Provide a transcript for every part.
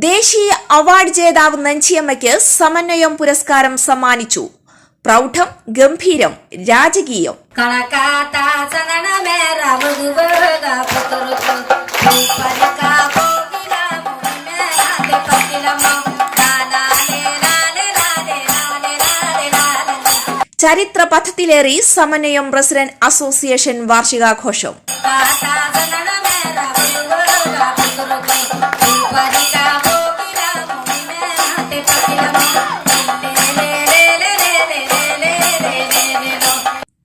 ദേശീയ അവാർഡ് ജേതാവ് നഞ്ചിയമ്മയ്ക്ക് സമന്വയം പുരസ്കാരം സമ്മാനിച്ചു. പ്രൗഢം, ഗംഭീരം, രാജകീയം. ചരിത്ര പഥത്തിലേറി സമന്വയം റെസിഡന്റ് അസോസിയേഷൻ വാർഷികാഘോഷം.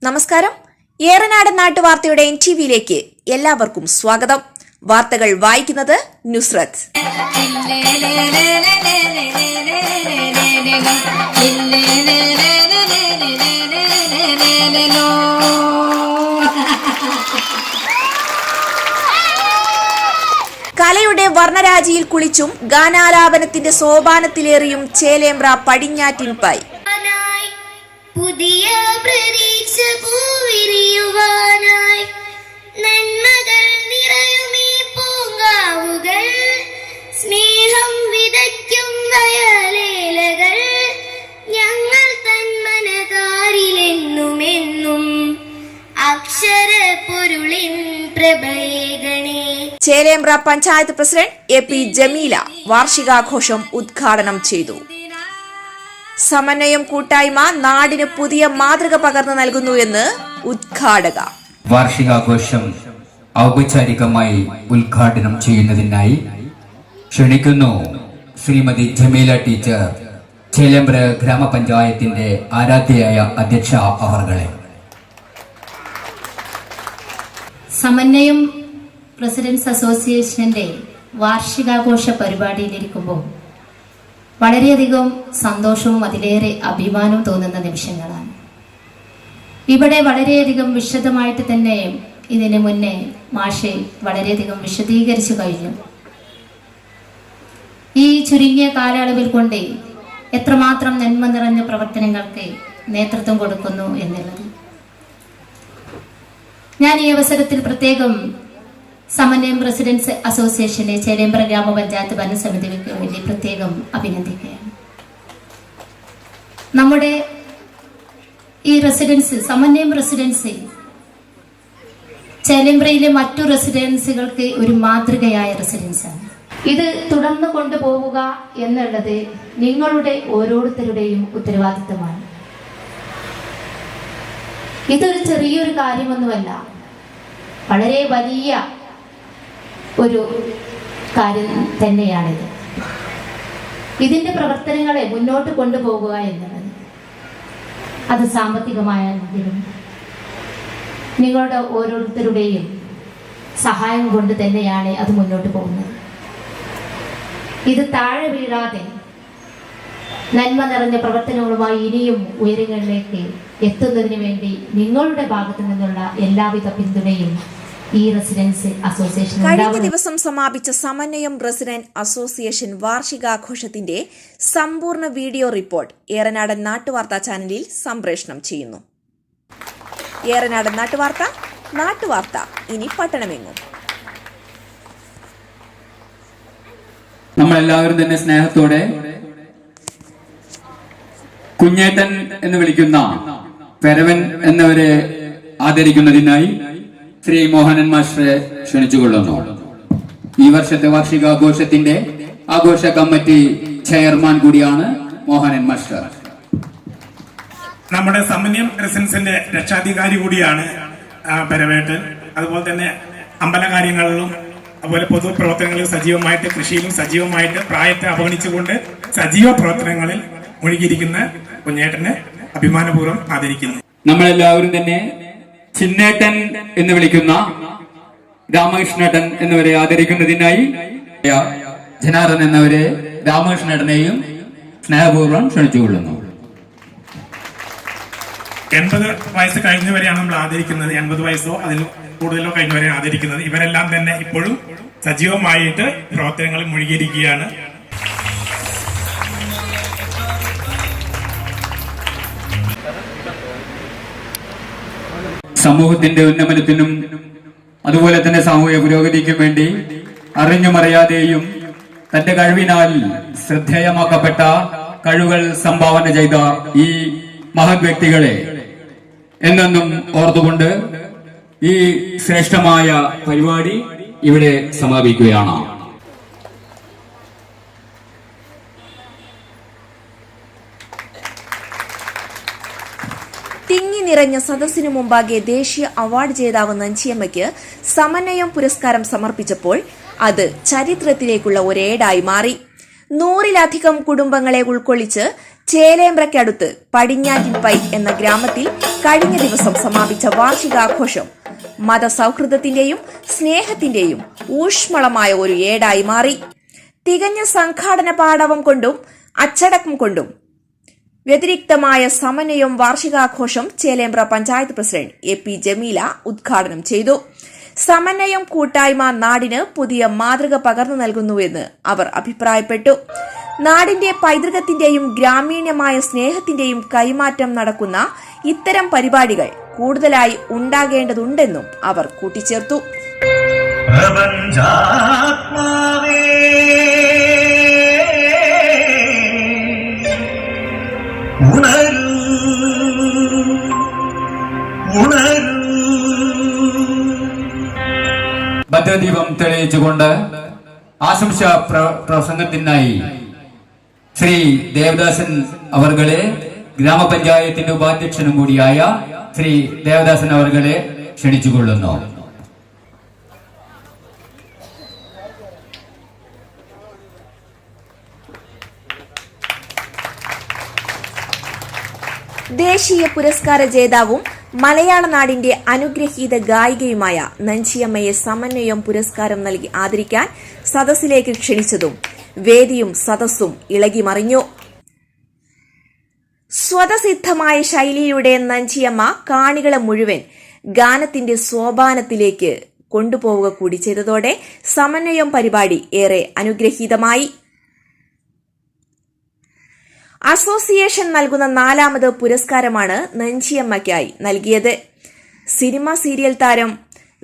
നമസ്കാരം. ഏറനാട് നാട്ടുവാർത്തയുടെ NTVയിലേക്ക് എല്ലാവർക്കും സ്വാഗതം. വാർത്തകൾ വായിക്കുന്നത് നുസ്രത്ത്. കലയുടെ വർണ്ണരാജിയിൽ കുളിച്ചും ഗാനാലാപനത്തിന്റെ സോപാനത്തിലേറിയും ചേലേമ്പ്ര പടിഞ്ഞാറ്റിൻപായി. പുതിയ പ്രതീക്ഷ പൂവിരിയുവാനായി നന്മകൾ നിറയുമീ പൂങ്കാവുകൾ, സ്നേഹം വിതയ്ക്കും വയലേലകൾ, ഞങ്ങൾ തന്മനതാരിലെന്നുമെന്നും അക്ഷര പൊരുളിൻ പ്രഭേഗണേ. ചേലേമ്പ്ര പഞ്ചായത്ത് പ്രസിഡന്റ് AP ജമീല വാർഷികാഘോഷം ഉദ്ഘാടനം ചെയ്തു. സമന്വയം കൂട്ടായ്മ നാടിന് പുതിയ മാതൃക പകർന്നു നൽകുന്നു എന്ന് ഉദ്ഘാടക. വാർഷികാഘോഷം ഔപചാരികമായി ഉദ്ഘാടനം ചെയ്യുന്നതിനായി ക്ഷണിക്കുന്നു ശ്രീമതി ജമീല ടീച്ചർ, ചേലേമ്പ്ര ഗ്രാമപഞ്ചായത്തിന്റെ ആരാധ്യയായ അധ്യക്ഷ അവർകളെ. സമന്വയം പ്രസിഡന്റ്സ് അസോസിയേഷന്റെ വാർഷികാഘോഷ പരിപാടിയിലിരിക്കുമ്പോൾ വളരെയധികം സന്തോഷവും അതിലേറെ അഭിമാനവും തോന്നുന്ന നിമിഷങ്ങളാണ്. ഇവിടെ വളരെയധികം വിശദമായിട്ട് തന്നെ ഇതിന് മുന്നേ മാഷെ വളരെയധികം വിശദീകരിച്ചു കഴിഞ്ഞു. ഈ ചുരുങ്ങിയ കാലയളവിൽ കൊണ്ട് എത്രമാത്രം നന്മ നിറഞ്ഞ പ്രവർത്തനങ്ങൾക്ക് നേതൃത്വം കൊടുക്കുന്നു എന്നുള്ളത് ഞാൻ ഈ അവസരത്തിൽ പ്രത്യേകം സമന്വയം റെസിഡൻസ് അസോസിയേഷനെ ചേലേമ്പ്ര ഗ്രാമപഞ്ചായത്ത് ഭരണസമിതികൾക്ക് വേണ്ടി പ്രത്യേകം അഭിനന്ദിക്കുകയാണ്. നമ്മുടെ ഈ റെസിഡൻസ്, സമന്വയം റെസിഡൻസ് ചേലേമ്പ്രയിലെ മറ്റു റെസിഡൻസുകൾക്ക് ഒരു മാതൃകയായ റെസിഡൻസാണ്. ഇത് തുടർന്നു കൊണ്ടുപോവുക എന്നുള്ളത് നിങ്ങളുടെ ഓരോരുത്തരുടെയും ഉത്തരവാദിത്തമാണ്. ഇതൊരു ചെറിയൊരു കാര്യമൊന്നുമല്ല, വളരെ വലിയ ഒരു കാര്യം തന്നെയാണിത്. ഇതിന്റെ പ്രവർത്തനങ്ങളെ മുന്നോട്ട് കൊണ്ടുപോകുക എന്നുള്ളത് അത് സാമ്പത്തികമായാലും നിങ്ങളുടെ ഓരോരുത്തരുടെയും സഹായം കൊണ്ട് തന്നെയാണ് അത് മുന്നോട്ട് പോകുന്നത്. ഇത് താഴെ വീഴാതെ നന്മ നിറഞ്ഞ പ്രവർത്തനങ്ങളുമായി ഇനിയും ഉയരങ്ങളിലേക്ക് എത്തുന്നതിന് വേണ്ടി നിങ്ങളുടെ ഭാഗത്തു നിന്നുള്ള എല്ലാവിധ പിന്തുണയും ഈ റെസിഡൻസ് അസോസിയേഷൻ. കഴിഞ്ഞ ദിവസം സമാപിച്ച സമന്വയം റെസിഡന്റ് അസോസിയേഷൻ വാർഷികാഘോഷത്തിന്റെ സമ്പൂർണ്ണ വീഡിയോ റിപ്പോർട്ട് ഏറനാടൻ നാട്ടുവാർത്താ ചാനലിൽ സംപ്രേഷണം ചെയ്യുന്നു. ഏറനാടൻ നാട്ടുവാർത്ത ഇനി പട്ടണമെങ്ങും. നമ്മളെല്ലാവരും തന്നെ സ്നേഹത്തോടെ കുഞ്ഞേട്ടൻ എന്ന് വിളിക്കുന്ന പെരവൻ എന്നവരെ ആദരിക്കുന്നതിനായി ശ്രീ മോഹനൻ മാസ്റ്ററെ ക്ഷണിച്ചുകൊള്ളുന്നു. ഈ വർഷത്തെ വാർഷികാഘോഷത്തിന്റെ ആഘോഷ കമ്മിറ്റി ചെയർമാൻ കൂടിയാണ് മോഹനൻ മാസ്റ്റർ. നമ്മുടെ സമന്വയം റെസിഡൻസിന്റെ രക്ഷാധികാരി കൂടിയാണ് പെരവേട്ടൻ. അതുപോലെ തന്നെ അമ്പലകാര്യങ്ങളിലും അതുപോലെ പൊതുപ്രവർത്തനങ്ങളിലും സജീവമായിട്ട്, കൃഷിയിലും സജീവമായിട്ട് പ്രായത്തെ അവഗണിച്ചുകൊണ്ട് സജീവ പ്രവർത്തനങ്ങളിൽ മുഴുകിയിരിക്കുന്ന കുഞ്ഞേട്ടനെ അഭിമാനപൂർവ്വം ആദരിക്കുന്നു. നമ്മളെല്ലാവരും തന്നെ ചിന്നേട്ടൻ എന്ന് വിളിക്കുന്ന രാമകൃഷ്ണേട്ടൻ എന്നിവരെ ആദരിക്കുന്നതിനായി ജനാർദ്ദൻ എന്നവരെ രാമകൃഷ്ണേട്ടനെയും സ്നേഹപൂർവ്വം ക്ഷണിച്ചുകൊള്ളുന്നു. 80 വയസ്സ് കഴിഞ്ഞവരെയാണ് നമ്മൾ ആദരിക്കുന്നത്. 80 വയസ്സോ അതിൽ കൂടുതലോ കഴിഞ്ഞവരെയാണ് ആദരിക്കുന്നത്. ഇവരെല്ലാം തന്നെ ഇപ്പോഴും സജീവമായിട്ട് പ്രവർത്തനങ്ങളിൽ മുഴുകിയിരിക്കുകയാണ്. സമൂഹത്തിന്റെ ഉന്നമനത്തിനും അതുപോലെ തന്നെ സാമൂഹിക പുരോഗതിക്കും വേണ്ടി അറിഞ്ഞുമറിയാതെയും തന്റെ കഴിവിനാൽ ശ്രദ്ധേയമാക്കപ്പെട്ട കഴിവുകൾ സംഭാവന ചെയ്ത ഈ മഹത് വ്യക്തികളെ എന്നെന്നും ഓർത്തുകൊണ്ട് ഈ ശ്രേഷ്ഠമായ പരിപാടി ഇവിടെ സമാപിക്കുകയാണ്. തിങ്ങി നിറഞ്ഞ സദസ്സിനു മുമ്പാകെ ദേശീയ അവാർഡ് ജേതാവ് നഞ്ചിയമ്മയ്ക്ക് സമന്വയം പുരസ്കാരം സമർപ്പിച്ചപ്പോൾ അത് ചരിത്രത്തിലേക്കുള്ള ഒരേടായി മാറി. 100-ലധികം കുടുംബങ്ങളെ ഉൾക്കൊള്ളിച്ച് ചേലേമ്പ്രയ്ക്കടുത്ത് പടിഞ്ഞാറ്റിൻപൈ എന്ന ഗ്രാമത്തിൽ കഴിഞ്ഞ ദിവസം സമാപിച്ച വാർഷികാഘോഷം മതസൗഹൃദത്തിന്റെയും സ്നേഹത്തിന്റെയും ഊഷ്മളമായ ഒരു ഏടായി മാറി. തികഞ്ഞ സംഘാടന പാടവം കൊണ്ടും അച്ചടക്കം കൊണ്ടും വ്യതിരിക്തമായ സമന്വയം വാർഷികാഘോഷം ചേലേമ്പ്ര പഞ്ചായത്ത് പ്രസിഡന്റ് എ.പി. ജമീല ഉദ്ഘാടനം ചെയ്തു. സമന്വയം കൂട്ടായ്മ നാടിന് പുതിയ മാതൃക പകർന്നു നൽകുന്നുവെന്ന് അവർ അഭിപ്രായപ്പെട്ടു. നാടിന്റെ പൈതൃകത്തിന്റെയും ഗ്രാമീണമായ സ്നേഹത്തിന്റെയും കൈമാറ്റം നടക്കുന്ന ഇത്തരം പരിപാടികൾ കൂടുതലായി ഉണ്ടാകേണ്ടതുണ്ടെന്നും അവർ കൂട്ടിച്ചേർത്തു. ഭദ്രദീപം തെളിയിച്ചുകൊണ്ട് ആശംസ പ്രസംഗത്തിനായി ശ്രീ ദേവദാസൻ അവർകളെ ഗ്രാമപഞ്ചായത്തിന്റെ ഉപാധ്യക്ഷനും കൂടിയായ ശ്രീ ദേവദാസൻ അവർകളെ ക്ഷണിച്ചുകൊള്ളുന്നു. ദേശീയ പുരസ്കാര ജേതാവും മലയാള നാടിന്റെ അനുഗ്രഹീത ഗായികയുമായ നഞ്ചിയമ്മയെ സമന്വയം പുരസ്കാരം നൽകി ആദരിക്കാൻ സദസ്സിലേക്ക് ക്ഷണിച്ചതും വേദിയും സദസ്സും ഇളകിമറിഞ്ഞു. സ്വതസിദ്ധമായ ശൈലിയിലൂടെ നഞ്ചിയമ്മ കാണികളെ മുഴുവൻ ഗാനത്തിന്റെ സോപാനത്തിലേക്ക് കൊണ്ടുപോവുക കൂടി ചെയ്തതോടെ സമന്വയം പരിപാടി ഏറെ അനുഗ്രഹീതമായി. അസോസിയേഷൻ നൽകുന്ന 4ാമത് പുരസ്കാരമാണ് നഞ്ചിയമ്മയ്ക്കായി നൽകിയത്. സിനിമ സീരിയൽ താരം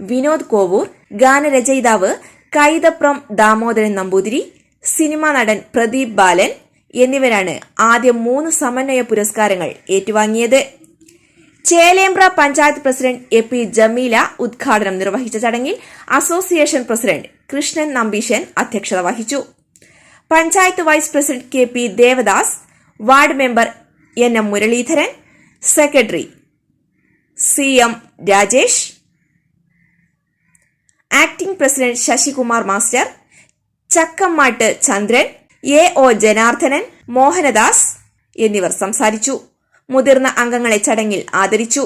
വിനോദ് കോവൂർ, ഗാനരചയിതാവ് കൈതപ്രം ദാമോദരൻ നമ്പൂതിരി, സിനിമാ നടൻ പ്രദീപ് ബാലൻ എന്നിവരാണ് ആദ്യ 3 സമന്വയ പുരസ്കാരങ്ങൾ ഏറ്റുവാങ്ങിയത്. Chelembra panchayat president A P. ജമീല ഉദ്ഘാടനം നിർവഹിച്ച ചടങ്ങിൽ അസോസിയേഷൻ പ്രസിഡന്റ് കൃഷ്ണൻ നമ്പീശൻ അധ്യക്ഷത വഹിച്ചു. Panchayat vice president K P. Devadas, ward member N M. Muraleedharan, secretary C M. Rajesh, acting president Sasikumar master, Chakkammattu Chandran, A O. Janardhanan, Mohanadas എന്നിവർ സംസാരിച്ചു. മുതിർന്ന അംഗങ്ങളെ ചടങ്ങിൽ ആദരിച്ചു.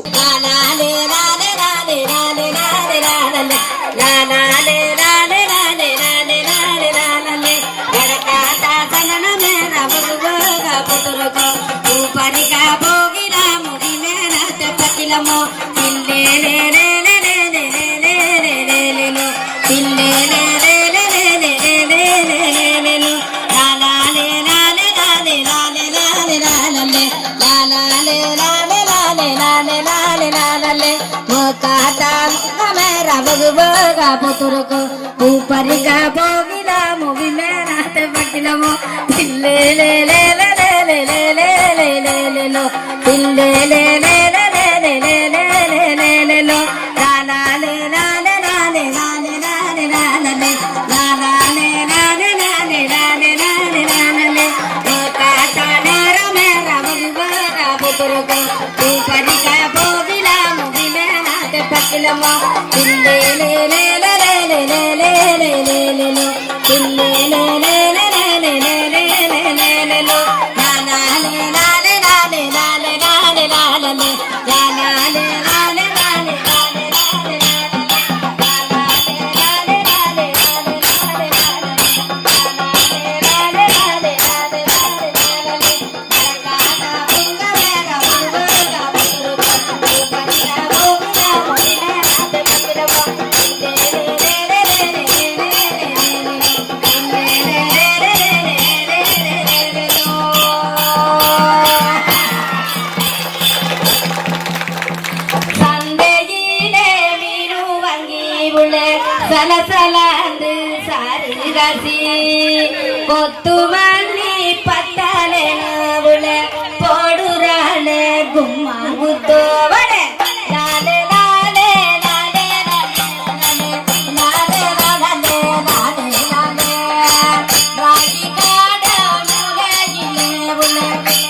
சலசலாந்து சாரு ராசி கொத்துமல்லி பத்தலனவுல போடுறாளே கும்மா குத்தோவள லாலே லாலே லாலே லாலே லாலே லாலே லாலே ராகி காட முளையிலே உள்ள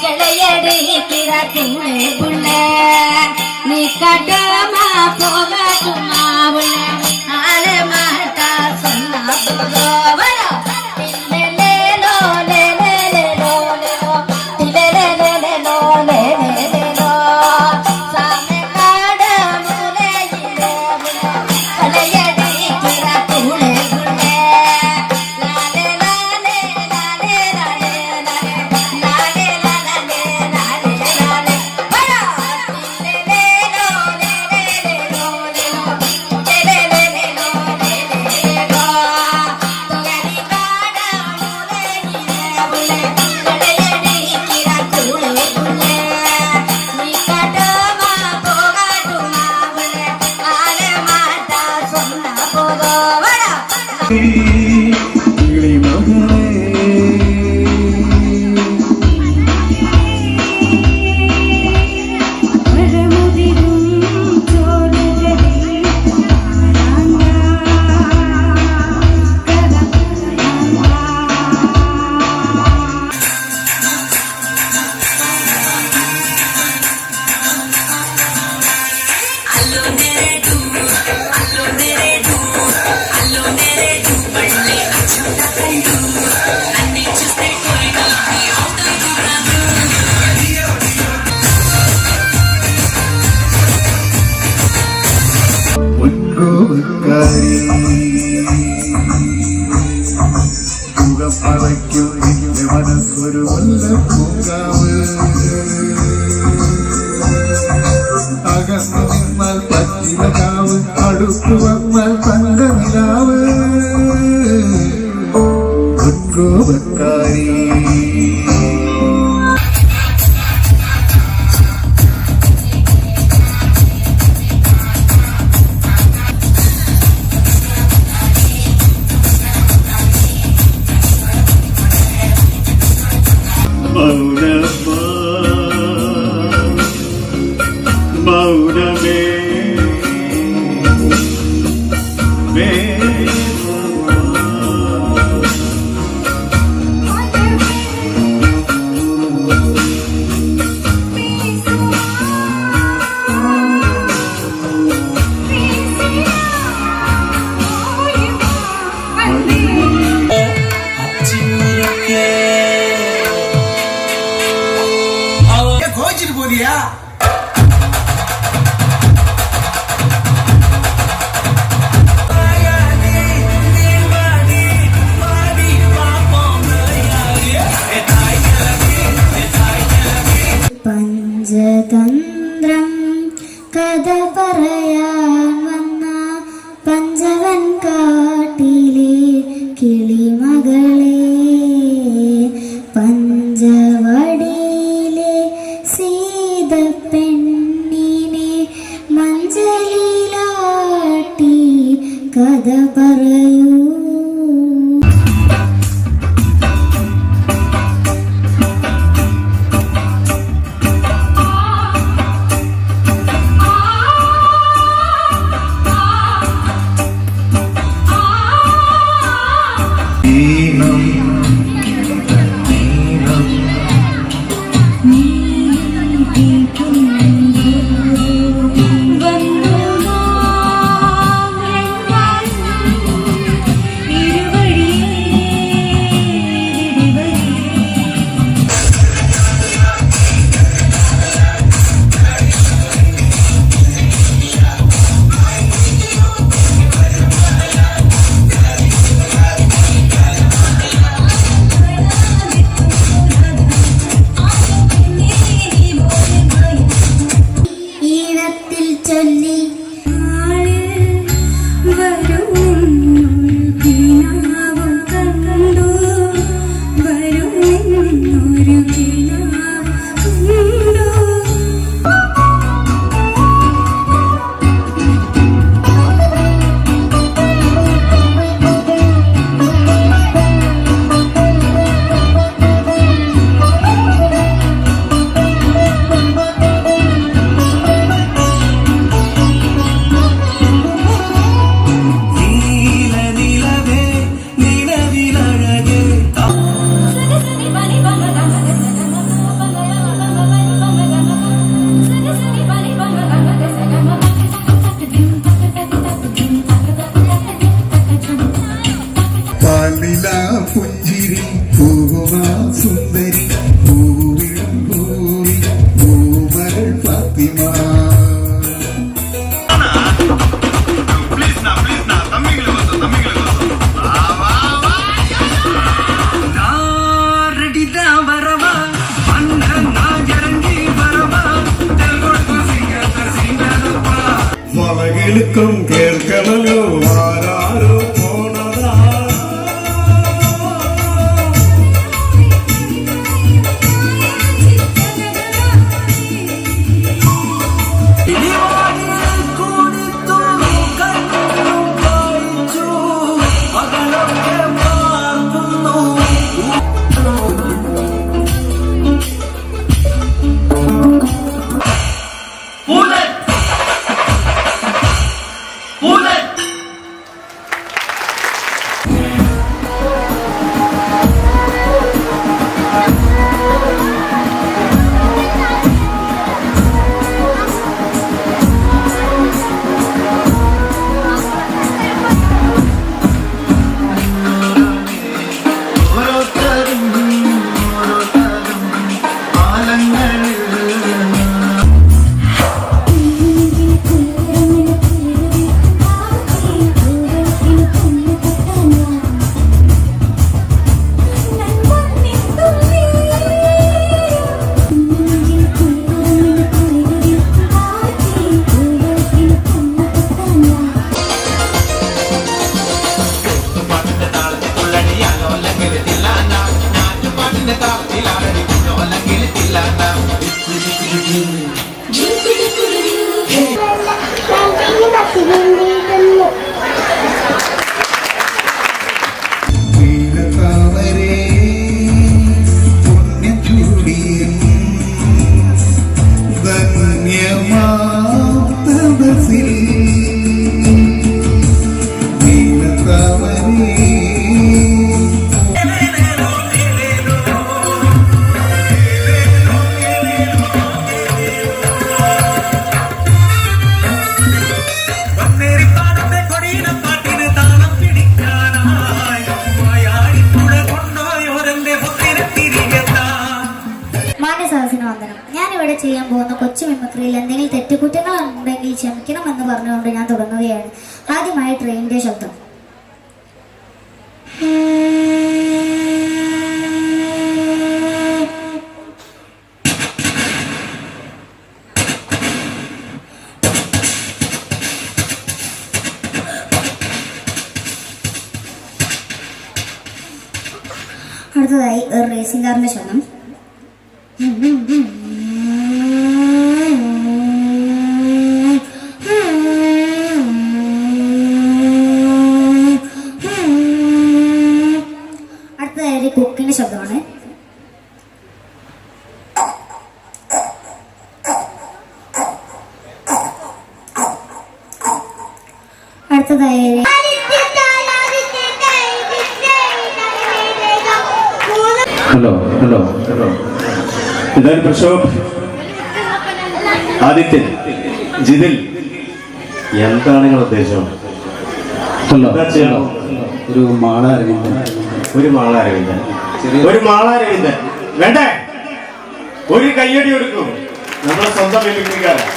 கிளையடிக்கிற துணை புள்ள நீ கட்டமா போகட்டுமா உள்ள ஆளே மாட்டா சொன்னா போதோவள മനസ്സൊരു പൂങ്കാവ് അകന്നു നിന്നാൽ പറ്റില കാവ് അടുത്തു വന്നാൽ തങ്ക നിലാവ് ഉദ്രോപക്കാരി മൗനമേ கோச்சிட்டு போறியா? പഞ്ചതന്ത്രം കഥ പറയാൻ വന്ന പഞ്ചവൻ കാട്ടിലെ കിളിമകളെ പഞ്ചവടിയിലെ സീതപ്പെണ്ണിനെ മഞ്ചലിലാട്ടി കഥ പറയൂ. ഞാനിവിടെ ചെയ്യാൻ പോകുന്ന കൊച്ചു മിമിക്രിയിൽ എന്തെങ്കിലും തെറ്റുകുറ്റങ്ങൾ ഉണ്ടെങ്കിൽ ക്ഷമിക്കണമെന്ന് പറഞ്ഞുകൊണ്ട് ഞാൻ തുടങ്ങുകയാണ്. ആദ്യമായി ട്രെയിനിന്റെ ശബ്ദം. അടുത്തതായി ഒരു റേസിംഗ് കാറിന്റെ ശബ്ദം. അടുത്തതായി ഒരു കുക്കിന്റെ ശബ്ദമാണ്. അടുത്തതായി ഹലോ ഹലോ ഹലോ ഇതായി പ്രശോഭ്, ആദിത്യൻ, ജിതിൽ, എന്താണ് നിങ്ങൾ ഉദ്ദേശം? ഹലോ എന്താ ചെയ്യണം? ഒരു മാള അരവിന്ദൻ, ഒരു മാള അരവിന്ദൻ, ഒരു മാള അരവിന്ദൻ വേണ്ടേ? ഒരു കയ്യടി കൊടുക്കും നമ്മളെ സ്വന്തം മിമിക്രിക്കാരൻ.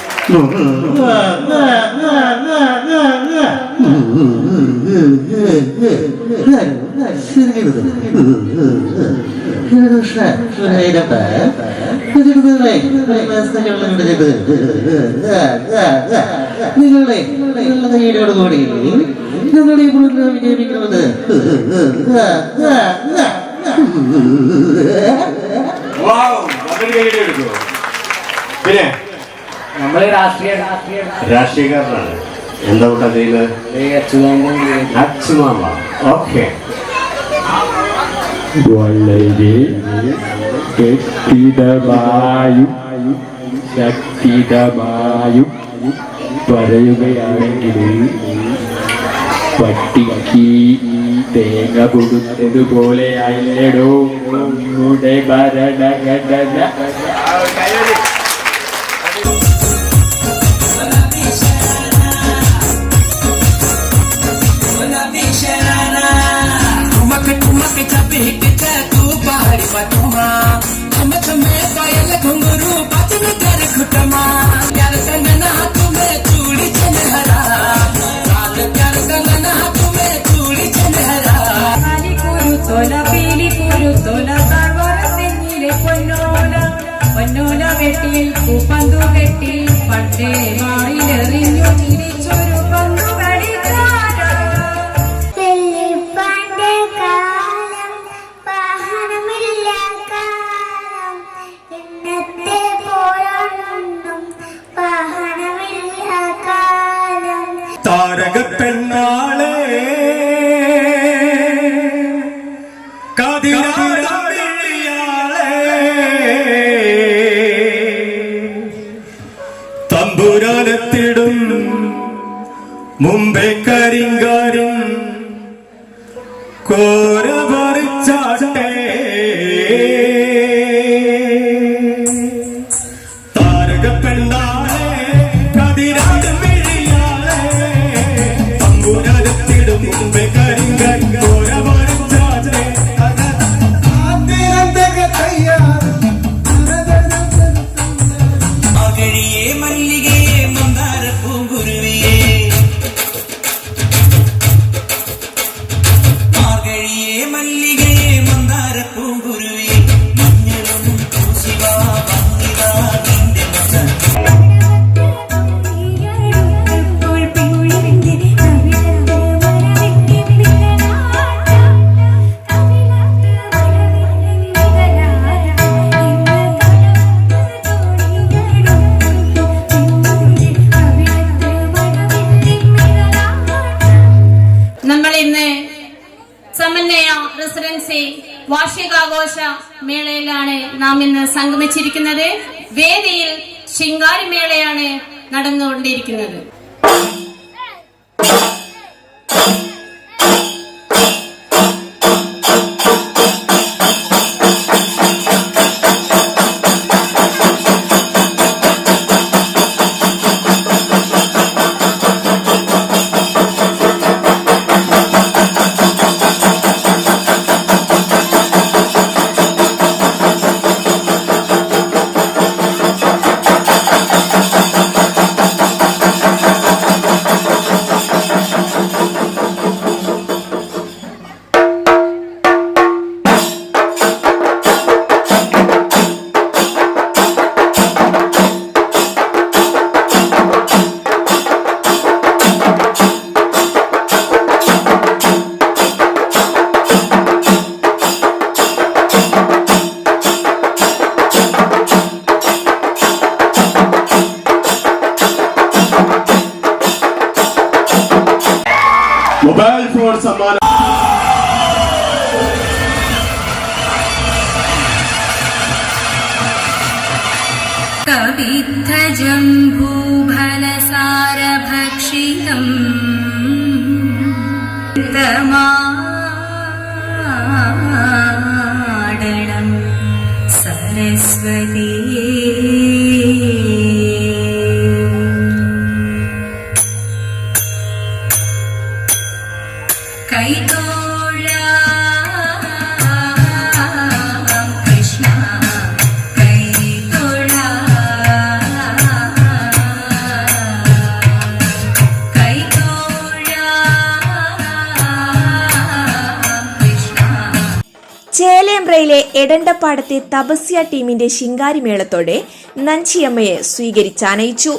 നിങ്ങളുടെ കൈയോട് കൂടി ഞങ്ങളുടെ ഈ പ്രോഗ്രാം വിജയിപ്പിക്കുന്നത് കയ്യടി കൊടുക്കുമോ? പിന്നെ നമ്മള് രാഷ്ട്രീയക്കാരനാണ്. എന്താ കൂട്ടാ ചെയ്യുന്നത്? അച്ചുമാമ. ഓക്കെ. വളരെ കെട്ടിടമായും ശക്തിതമായും പറയുകയാണെങ്കിൽ പട്ടിക്ക് തേങ്ങ കൊടുത്തതുപോലെ അല്ലടോ നമ്മുടെ ഭരണഘടന. പന്തു കെട്ടി പണ്ടേ മായിലെറിഞ്ഞു തിരിച്ചൊരു പന്തു വെള്ളിപ്പാന്റെ കാലം വാഹനമില്ല കാലം ഇന്നത്തെ പോലൊന്നും വാഹനമില്ല കാലം. താരക പെണ്ണാളെ തമ്പുരാനെത്തിടും മുമ്പേ കരിങ്കാരും കോര പറിച്ചാട്ടെ. താരക പെണ്ണാളെ കതിരാട് മിഴിയാളെ തമ്പുരാനെത്തിടും മുമ്പേ കരിങ്കാരും കോര പറിച്ചാട്ടെ. മല്ലികയെ മന്ദാര പൂങ്കുരുവിയെ മാർഗഴിയെ മല്ലികയെ മന്ദാര പൂങ്കുരുവിയെ മഞ്ഞളും പൂശിവാ വന്നിതാ നിന്റെ നമ്മൾ ഇന്ന് സമന്വയ റെസിഡൻസി വാർഷികാഘോഷ മേളയിലാണ് നാം ഇന്ന് സംഗമിച്ചിരിക്കുന്നത്. വേദിയിൽ ശിങ്കാരിമേളയാണ് നടന്നുകൊണ്ടിരിക്കുന്നത്. ഇപ്പോൾ സമ്മാനം കവിധജംഭൂഫലസാരഭക്ഷിതം മാടണം സരസ്വതീ കൃഷ്ണ ചേലേമ്പ്രയിലെ എടണ്ടപ്പാടത്തെ തപസ്യ ടീമിന്റെ ശിങ്കാരിമേളത്തോടെ നഞ്ചിയമ്മയെ സ്വീകരിച്ചാനയിച്ചു.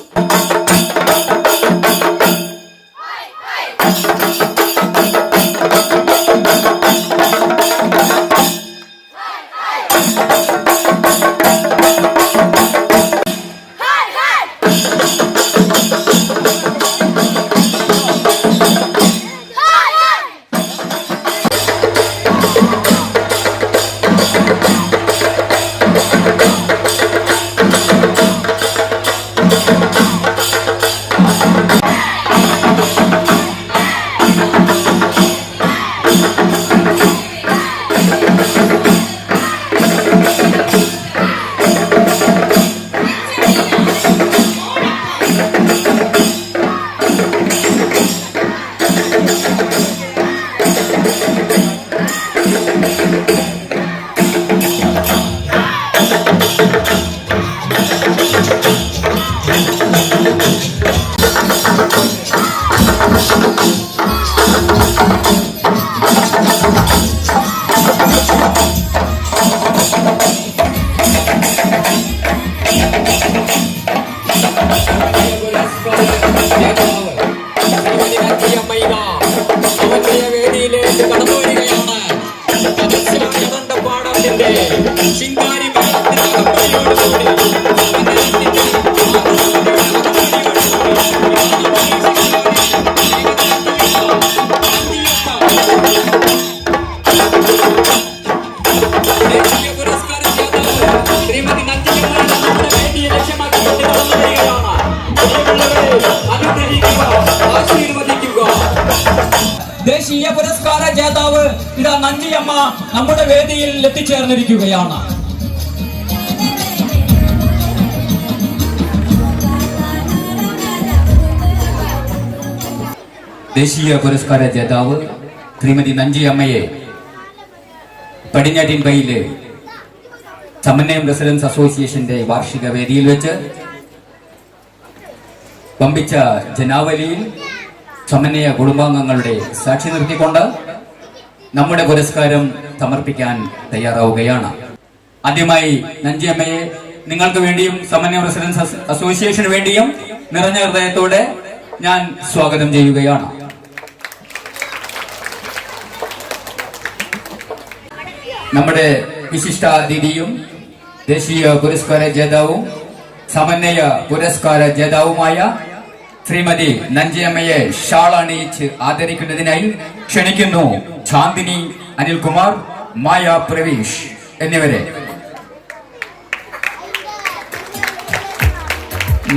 ദേശീയ പുരസ്കാര ജേതാവ് ഇതാ നഞ്ചിയമ്മ നമ്മുടെ വേദിയിൽ എത്തിച്ചേർന്നിരിക്കുകയാണ്. ദേശീയ പുരസ്കാര ജേതാവ് ശ്രീമതി നഞ്ചിയമ്മയെ പടിഞ്ഞാറ്റിൻപയിലെ സമന്വയം റെസിഡൻസ് അസോസിയേഷന്റെ വാർഷിക വേദിയിൽ വെച്ച് പമ്പിച്ച ജനാവലിയിൽ സമന്വയ കുടുംബാംഗങ്ങളുടെ സാക്ഷി നിർത്തിക്കൊണ്ട് നമ്മുടെ പുരസ്കാരം സമർപ്പിക്കാൻ തയ്യാറാവുകയാണ്. ആദ്യമായി നഞ്ചിയമ്മയെ നിങ്ങൾക്ക് വേണ്ടിയും സമന്വയ റെസിഡൻസ് അസോസിയേഷന് വേണ്ടിയും നിറഞ്ഞ ഹൃദയത്തോടെ ഞാൻ സ്വാഗതം ചെയ്യുകയാണ്. നമ്മുടെ വിശിഷ്ടാതിഥിയും ദേശീയ പുരസ്കാര ജേതാവും സമന്വയ പുരസ്കാര ജേതാവുമായ ശ്രീമതി നഞ്ചിയമ്മയെ ഷാൾ അണിയിച്ച് ആദരിക്കുന്നതിനായി ക്ഷണിക്കുന്നു. ചാന്ദിനി അനിൽകുമാർ, മായ പ്രവീഷ് എന്നിവരെ.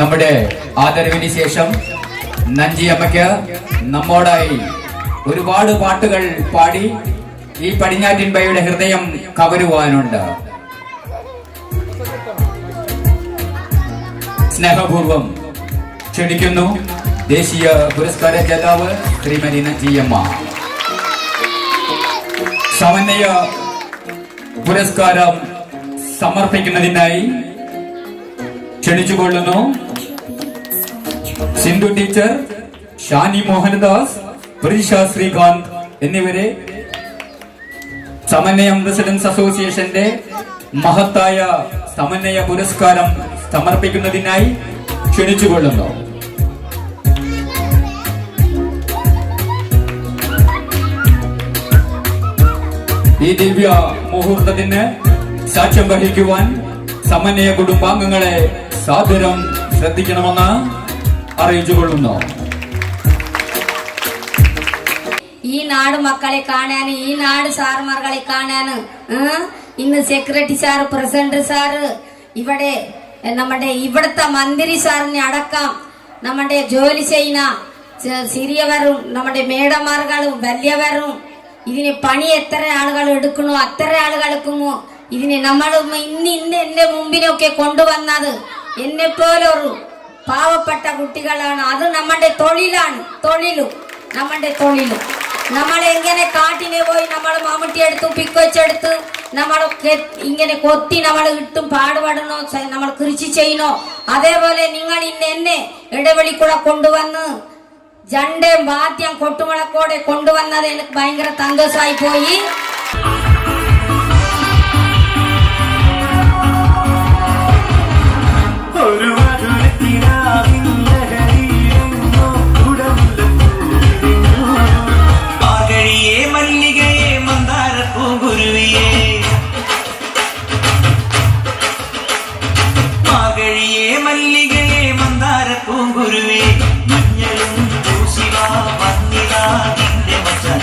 നമ്മുടെ ആദരവിന് ശേഷം നഞ്ചിയമ്മയ്ക്ക് നമ്മോടായി ഒരുപാട് പാട്ടുകൾ പാടി ഈ പടിഞ്ഞാറ്റിൻപയുടെ ഹൃദയം കവരുവാനുണ്ട്. സ്നേഹപൂർവം ക്ഷണിക്കുന്നു ദേശീയ പുരസ്കാര ജേതാവ് ശ്രീമതി നഞ്ചിയമ്മ. സമന്വയ പുരസ്കാരം സമർപ്പിക്കുന്നതിനായി ക്ഷണിച്ചുകൊള്ളുന്നു സിന്ധു ടീച്ചർ, ഷാനി മോഹൻദാസ്, പ്രീഷ ശ്രീകാന്ത് എന്നിവരെ സമന്വയം റെസിഡൻസ് അസോസിയേഷന്റെ മഹത്തായ സമന്വയ പുരസ്കാരം സമർപ്പിക്കുന്നതിനായി ക്ഷണിച്ചുകൊള്ളുന്നു. ഈ ദിവ്യ മുഹൂർത്തത്തിന് സാക്ഷ്യം വഹിക്കുവാൻ സമന്വയ കുടുംബാംഗങ്ങളെ സാദരം ശ്രദ്ധിക്കണമെന്ന് അറിയിച്ചുകൊള്ളുന്നു. ഈ ഈ നാട് മക്കളെ കാണാൻ, ഈ നാട് സാറുമാർകളെ കാണാൻ ഇന്ന് സെക്രട്ടറി സാറ്, പ്രസിഡന്റ് സാറ്, ഇവിടെ നമ്മുടെ ഇവിടുത്തെ മന്ത്രി സാറിനെ അടക്കം നമ്മുടെ ജോലി ചെയ്യുന്ന ചെറിയവരും നമ്മുടെ മേഡന്മാർകളും വലിയവരും ഇതിന് പണി എത്ര ആളുകൾ എടുക്കണോ അത്ര ആളുകൾക്കുമോ ഇതിനെ നമ്മൾ ഇന്ന് എന്റെ മുമ്പിലൊക്കെ കൊണ്ടുവന്നത് എന്നെ പോലൊരു പാവപ്പെട്ട കുട്ടികളാണ്. അത് നമ്മുടെ തൊഴിലാണ്, നമ്മുടെ തൊഴിലും. നമ്മൾ എങ്ങനെ കാട്ടിനെ പോയി നമ്മൾ മമ്മൂട്ടി എടുത്തു പിക്കൊച്ചെടുത്ത് നമ്മൾ ഇങ്ങനെ കൊത്തി നമ്മൾ ഇട്ടും പാടുപെടണോ, നമ്മൾ കൃഷി ചെയ്യണോ, അതേപോലെ നിങ്ങൾ ഇന്ന് എന്നെ ഇടവെളിക്കൂടെ കൊണ്ടുവന്ന് ജണ്ടയും വാദ്യം കൊട്ടുമുളക്കോടെ കൊണ്ടുവന്നത് എനിക്ക് ഭയങ്കര സന്തോഷമായി പോയി. മാർഗഴിയേ മല്ലികയെ മന്ദാരപ്പൂങ്കുരുവിയേ, മാർഗഴിയേ മല്ലികയെ മന്ദാരപ്പൂങ്കുരുവിയേ, മഞ്ഞളും പൂശിവാ വന്നിതാ നിന്റെ മച്ചാൻ.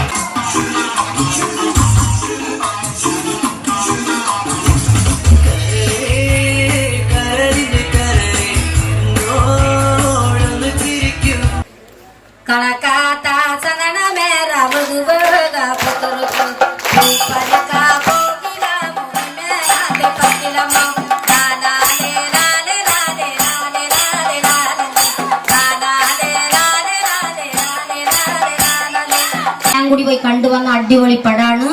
Kalakata sanana mera buduga puturuku palaka pogila mumera de pakilamo nana le nane nane nane nane nane ഞാൻ കൂടി പോയി കണ്ടുവന്ന അടിപൊളി പടാണ്.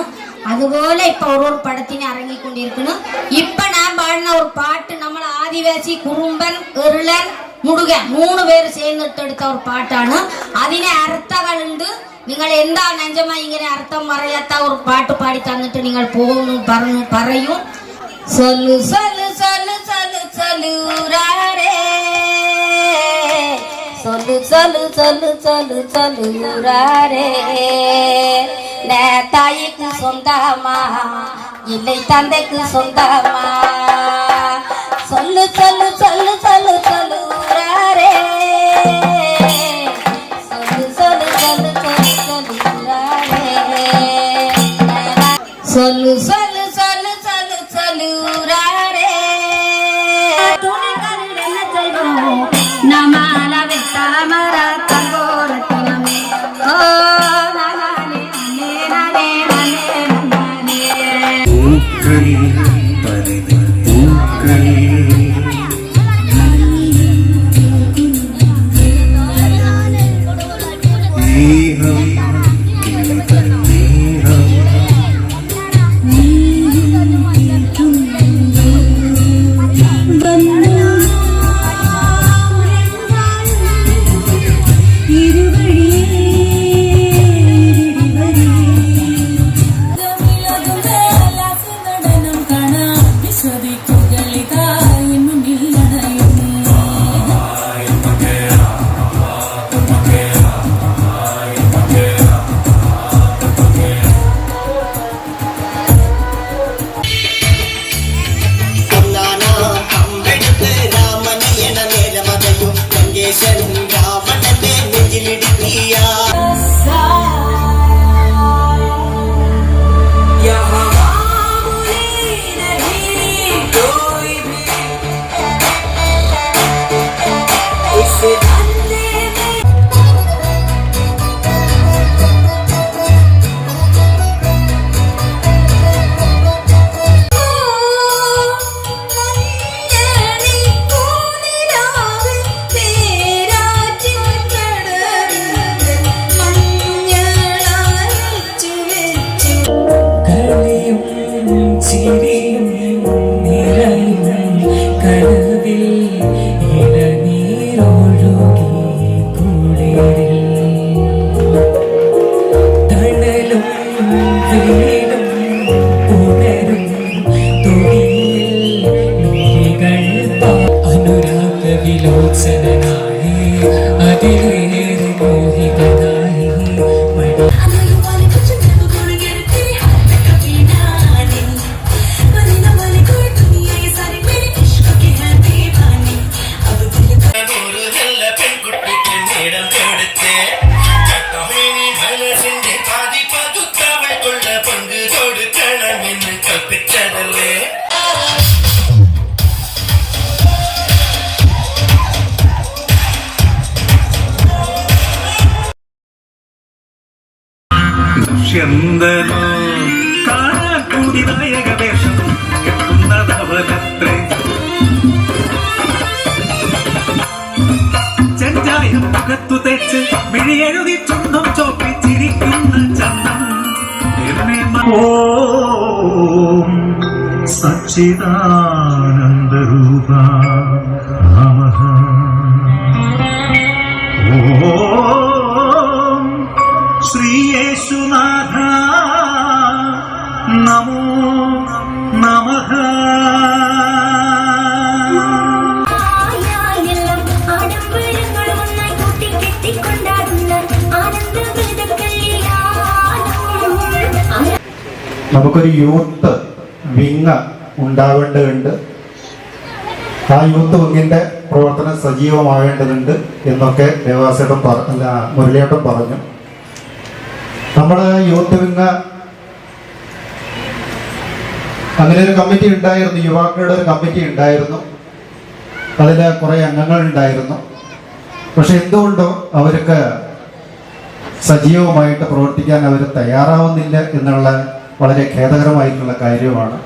അതുപോലെ ഇപ്പൊ ഓരോ പടത്തിന് ഇറങ്ങിക്കൊണ്ടിരിക്കുന്നു. ഇപ്പൊ ഞാൻ പാടുന്ന ഒരു പാട്ട് നമ്മൾ ആദിവാസി കുറുമ്പൻ എറിളൻ മുടുകൻ 3 പേര് ചേർന്നിട്ടെടുത്ത ഒരു പാട്ടാണ്. അതിന് അർത്ഥങ്ങളുണ്ട്. നിങ്ങൾ എന്താ നെഞ്ചമായി ഇങ്ങനെ അർത്ഥം പറയാത്ത ഒരു പാട്ട് പാടി തന്നിട്ട് നിങ്ങൾ പോകുന്നു പറയും. സൊല്ലു സൊല്ലു സൊല്ലു സൊല്ലു സൊല്ലുരാരേ, സൊല്ലു സൊല്ലു സൊല്ലു സൊല്ലു സൊല്ലുരാരേ, தாய்க்கு சொந்தமா இல்லை தந்தைக்கு சொந்தமா, சொல்லு சொல்லு சொல்லு சொல்லு சொல்லுறாரே, சொல்லு சொல்லு சொல்லு சொல்லு சொல்லுறாரே, சொல்லு சொல்லு சொல்லு சொல்லு சொல்லுறாரே. துணிகளில் என்ன செய்வோம் நம்மால வெட்டாமர தங்கோரத்தினமே, ஓ പെൺകുട്ടിക്ക് നേടം കൊടുത്ത് മുഖത്തു തെച്ച് മിഴിയെഴുതി ചുണ്ടും ചോപ്പിച്ചിരിക്കുന്ന ചന്തം ഓം സച്ചിദാനന്ദരൂപ നമഃ ഓം ശ്രീയേശുനാഥ നമോ നമഃ നമുക്കൊരു യൂത്ത് വിങ് ഉണ്ടാവേണ്ടതുണ്ട്. ആ യൂത്ത് വിങ്ങിന്റെ പ്രവർത്തനം സജീവമാവേണ്ടതുണ്ട് എന്നൊക്കെ ദേവാസേട്ടൻ മുരളിയേട്ടൻ പറഞ്ഞു. നമ്മുടെ യൂത്ത് വിങ് അങ്ങനെ ഒരു കമ്മിറ്റി ഉണ്ടായിരുന്നു, യുവാക്കളുടെ ഒരു കമ്മിറ്റി ഉണ്ടായിരുന്നു. അതിൽ കുറേ അംഗങ്ങൾ ഉണ്ടായിരുന്നു. പക്ഷെ എന്തുകൊണ്ടോ അവർക്ക് സജീവമായിട്ട് പ്രവർത്തിക്കാൻ അവർ തയ്യാറാവുന്നില്ല എന്നുള്ള വളരെ ഖേദകരമായിട്ടുള്ള കാര്യമാണ്.